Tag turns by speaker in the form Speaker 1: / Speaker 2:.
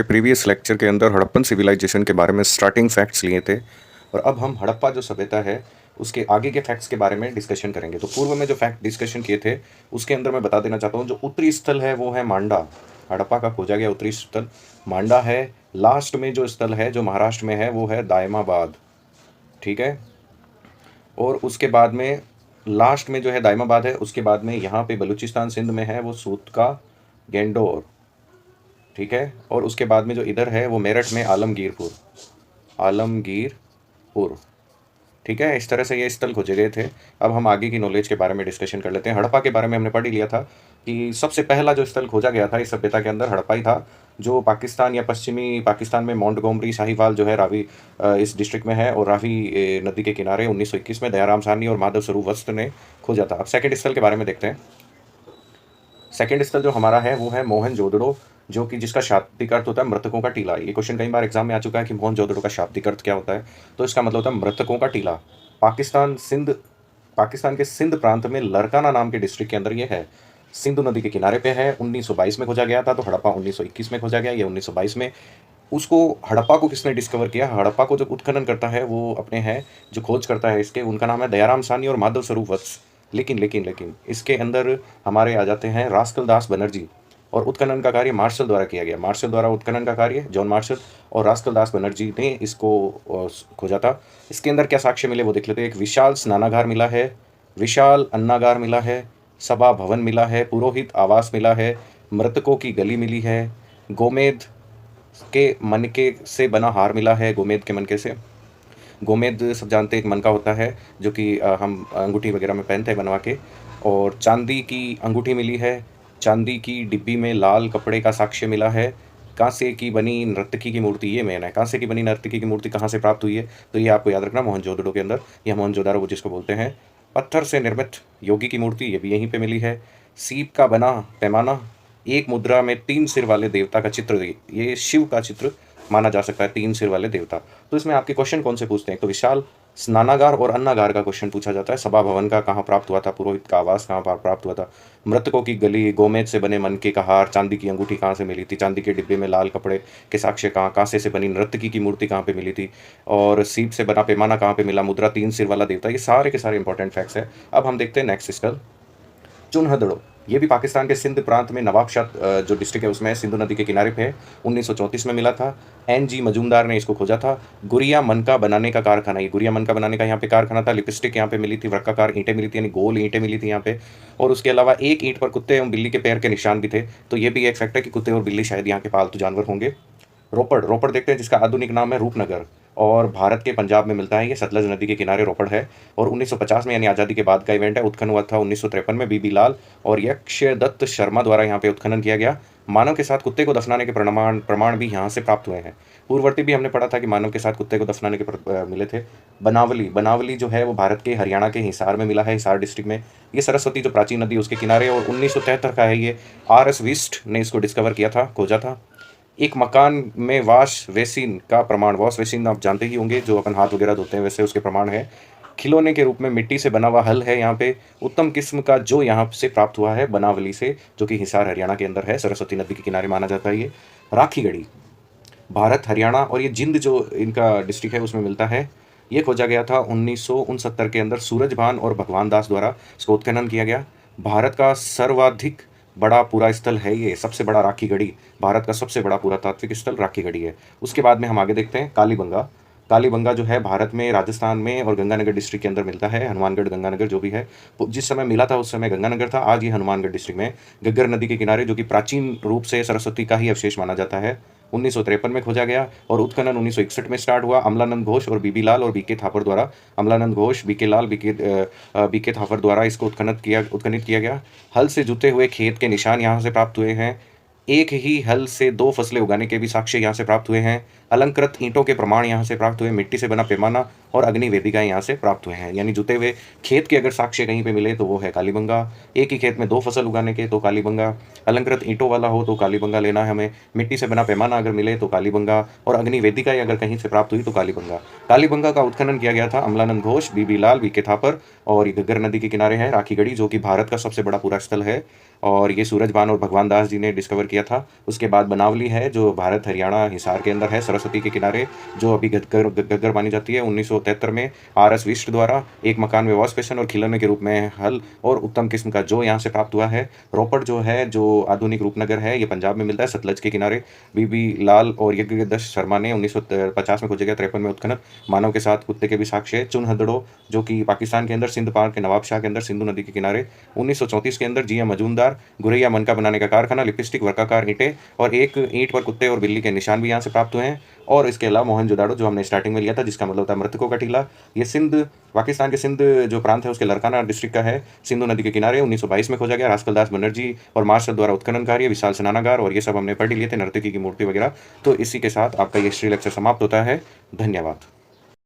Speaker 1: Previous lecture के अंदर Harappan civilisation के बारे में स्टार्टिंग फैक्ट्स लिए थे और अब हम हड़प्पा जो सभ्यता है उसके आगे के फैक्ट्स के बारे में डिस्कशन करेंगे। तो पूर्व में जो फैक्ट डिस्कशन किए थे उसके अंदर मैं बता देना चाहता हूँ, जो उत्तरी स्थल है वो है मांडा। हड़प्पा का खोजा गया उत्तरी स्थल मांडा है। लास्ट में जो स्थल है जो महाराष्ट्र में है वो है दायमाबाद, ठीक है। और उसके बाद में लास्ट में जो है दायमाबाद है, उसके बाद में यहाँ पे बलूचिस्तान सिंध में है वो सूतका गेंडोर, ठीक है। और उसके बाद में जो इधर है वो मेरठ में आलमगीरपुर, आलमगीरपुर, ठीक है। इस तरह से ये स्थल खोजे गए थे। अब हम आगे की नॉलेज के बारे में डिस्कशन कर लेते हैं। हड़प्पा के बारे में हमने पढ़ ही लिया था कि सबसे पहला जो स्थल खोजा गया था इस सभ्यता के अंदर हड़प्पा ही था, जो पाकिस्तान या पश्चिमी पाकिस्तान में मोंटगोमरी साहिवाल जो है रावी इस डिस्ट्रिक्ट में है, और रावी नदी के किनारे 1921 में दयाराम साहनी और माधव स्वरूप वस्त्र ने खोजा था। अब सेकेंड स्थल के बारे में देखते हैं। सेकेंड स्थल जो हमारा है वो है मोहनजोदड़ो, जो कि जिसका शाब्दिक अर्थ होता है मृतकों का टीला। ये क्वेश्चन कई बार एग्जाम में आ चुका है कि मोहनजोदड़ो का शाब्दिक अर्थ क्या होता है, तो इसका मतलब होता है मृतकों का टीला। पाकिस्तान के सिंध प्रांत में लरकाना नाम के डिस्ट्रिक्ट के अंदर ये है। सिंधु नदी के किनारे पे है। 1922 में खोजा गया था, तो हड़प्पा 1921 में खोजा गया, ये 1922 में। उसको हड़प्पा को किसने डिस्कवर किया? हड़प्पा को जो उत्खनन करता है वो अपने हैं, जो खोज करता है इसके, उनका नाम है दयाराम साहनी और माधव स्वरूप वत्स। लेकिन इसके अंदर हमारे आ जाते हैं रास्कल दास बनर्जी, और उत्खनन का कार्य मार्शल द्वारा किया गया। मार्शल द्वारा उत्खनन का कार्य जॉन मार्शल और रास्कल दास बनर्जी ने इसको खोजा था। इसके अंदर क्या साक्ष्य मिले वो देख लेते हैं। एक विशाल स्नानागार मिला है, विशाल अन्नागार मिला है, सभा भवन मिला है, पुरोहित आवास मिला है, मृतकों की गली मिली है, गोमेद के मनके से बना हार मिला है। गोमेद के मनके से, गोमेद सब जानते हैं एक मनका होता है जो कि हम अंगूठी वगैरह में पहनते हैं बनवा के। और चांदी की अंगूठी मिली है, चांदी की डिब्बी में लाल कपड़े का साक्ष्य मिला है। कांसे की बनी नर्तकी की मूर्ति, ये मेन है, कांसे की बनी नर्तकी की मूर्ति कहाँ से प्राप्त हुई है, तो ये आपको याद रखना मोहनजोदड़ो के अंदर, यह मोहनजोदारो जिसको बोलते हैं। पत्थर से निर्मित योगी की मूर्ति, ये भी यहीं पे मिली है। सीप का बना पैमाना, एक मुद्रा में 3 सिर वाले देवता का चित्र, ये शिव का चित्र माना जा सकता है, 3 सिर वाले देवता। तो इसमें आपके क्वेश्चन कौन से पूछते हैं? तो विशाल स्नानागार और अन्नागार का क्वेश्चन पूछा जाता है। सभा भवन का कहाँ प्राप्त हुआ था, पुरोहित का आवास कहाँ प्राप्त हुआ था, मृतकों की गली, गोमेद से बने मनके का हार, चांदी की अंगूठी कहाँ से मिली थी, चांदी के डिब्बे में लाल कपड़े के साक्ष्य कहाँ, कांसे से बनी नर्तकी की मूर्ति कहाँ पे मिली थी, और सीप से बना पैमाना कहाँ पे मिला, मुद्रा 3 सिर वाला देवता। ये सारे के सारे इंपॉर्टेंट फैक्ट्स है। अब हम देखते हैं नेक्स्ट स्थल चुनहदड़ो। ये भी पाकिस्तान के सिंध प्रांत में नवाबशाह जो डिस्ट्रिक्ट है उसमें सिंधु नदी के किनारे पे है। 1934 में मिला था। NG मजूमदार ने इसको खोजा था। गुड़िया मनका बनाने का कारखाना, ये गुड़िया मनका बनाने का यहाँ पे कारखाना था। लिपस्टिक यहाँ पे मिली थी, वृत्ताकार ईंटें मिली थी, यानी गोल ईंटें मिली थी यहाँ पे। और उसके अलावा एक ईंट पर कुत्ते एवं बिल्ली के पैर के निशान भी थे। तो ये भी एक फैक्ट है कि कुत्ते और बिल्ली शायद यहाँ के पालतू जानवर होंगे। रोपड़ देखते हैं, जिसका आधुनिक नाम है रूपनगर, और भारत के पंजाब में मिलता है। ये सतलज नदी के किनारे रोपड़ है। और 1950 में यानी आज़ादी के बाद का इवेंट है। उत्खनन हुआ था 1953 में बीबी लाल और यक्षदत्त शर्मा द्वारा यहाँ पे उत्खनन किया गया। मानव के साथ कुत्ते को दफनाने के प्रमाण भी यहाँ से प्राप्त हुए हैं। पूर्ववर्ती भी हमने पढ़ा था कि मानव के साथ कुत्ते को दफनाने के मिले थे। बनावली जो है वो भारत के हरियाणा के हिसार में मिला है, हिसार डिस्ट्रिक्ट में। ये सरस्वती जो प्राचीन नदी उसके किनारे, और 1973 का है ये। RS विस्ट ने इसको डिस्कवर किया था, खोजा था। एक मकान में वॉश बेसिन का प्रमाण, वॉश बेसिन आप जानते ही होंगे जो अपन हाथ वगैरह धोते हैं, वैसे उसके प्रमाण है। खिलौने के रूप में मिट्टी से बना हुआ हल है यहाँ पे, उत्तम किस्म का, जो यहाँ से प्राप्त हुआ है बनावली से, जो कि हिसार हरियाणा के अंदर है, सरस्वती नदी के किनारे माना जाता है ये। राखी गढ़ी भारत, हरियाणा और ये जिंद जो इनका डिस्ट्रिक्ट है उसमें मिलता है। ये खोजा गया था 1969 के अंदर सूरजभान और भगवान दास द्वारा इसको उत्खनन किया गया। भारत का सर्वाधिक बड़ा पूरा स्थल है ये, सबसे बड़ा राखी गढ़ी, भारत का सबसे बड़ा पुरातात्विक स्थल राखी गढ़ी है। उसके बाद में हम आगे देखते हैं कालीबंगा। कालीबंगा जो है भारत में राजस्थान में और गंगानगर डिस्ट्रिक्ट के अंदर मिलता है। हनुमानगढ़ गंगानगर जो भी है, जिस समय मिला था उस समय गंगानगर था, आज ये हनुमानगढ़ डिस्ट्रिक्ट में घग्गर नदी के किनारे, जो कि प्राचीन रूप से सरस्वती का ही अवशेष माना जाता है। 1953 में खोजा गया और उत्खनन 1961 में स्टार्ट हुआ। अमलानंद घोष और बीबी लाल और BK थापर द्वारा, अमलानंद घोष, BK लाल, BK थापर द्वारा इसको उत्खनित किया गया। हल से जुते हुए खेत के निशान यहाँ से प्राप्त हुए हैं। एक ही हल से 2 फसलें उगाने के भी साक्ष्य यहाँ से प्राप्त हुए हैं। अलंकृत ईंटों के प्रमाण यहाँ से प्राप्त हुए, मिट्टी से बना पैमाना और अग्नि वेदिकाएं यहाँ से प्राप्त हुए हैं। यानी जुते हुए खेत के अगर साक्ष्य कहीं पे मिले तो वो है कालीबंगा। एक ही खेत में 2 फसल उगाने के तो कालीबंगा। अलंकृत ईंटों वाला हो तो कालीबंगा लेना है हमें। मिट्टी से बना पैमाना अगर मिले तो कालीबंगा, और अग्नि वेदिकाएं अगर कहीं से प्राप्त हुई तो कालीबंगा। कालीबंगा का उत्खनन किया गया था अमलानंद घोष, BB लाल, BK थापर और ये घग्गर नदी के किनारे है राखीगढ़ी, जो कि भारत का सबसे बड़ा पूरा स्थल है और ये सूरजभान और भगवान दास जी ने डिस्कवर किया था। उसके बाद बनावली है, जो भारत हरियाणा हिसार के अंदर है, सरस्वती के किनारे, जो अभी घग्गर मानी जाती है। 1973 में RS विष्ट द्वारा एक मकान में वॉश बेसिन और खिलौने के रूप में हल और उत्तम किस्म का जो यहाँ से प्राप्त हुआ है। रोपड़ जो है, जो आधुनिक रूपनगर है, ये पंजाब में मिलता है सतलज के किनारे। बीबी लाल और यज्ञदत्त शर्मा ने 1950 में खोजा गया, 53 में उत्खनन। मानव के साथ कुत्ते के भी साक्ष्य है। चुनहदड़ो, जो कि पाकिस्तान के अंदर सिंध पार के नवाबशाह के अंदर सिंधु नदी के किनारे। 1934 के अंदर GM मजूमदार, गुरैया मनका बनाने का कारखाना, लिपस्टिक, वर्काकार ईंटें और एक ईंट पर कुत्ते और बिल्ली के निशान भी यहाँ से प्राप्त हुए हैं। और इसके अलावा मोहनजोदाड़ो, जो हमने स्टार्टिंग में लिया था, जिसका मतलब होता है मृतकों का टीला, ये सिंध, पाकिस्तान के सिंध जो प्रांत है उसके लरकाना डिस्ट्रिक्ट का है, सिंधु नदी के किनारे। 1922 में खोजा गया। रास्कलदास बनर्जी और मार्शल द्वारा उत्खनन कार्य, विशाल स्नानागार, और ये सब हमने पढ़ लिए थे, नर्तकी की मूर्ति वगैरह। तो इसी के साथ आपका ये हिस्ट्री लेक्चर समाप्त होता है। धन्यवाद।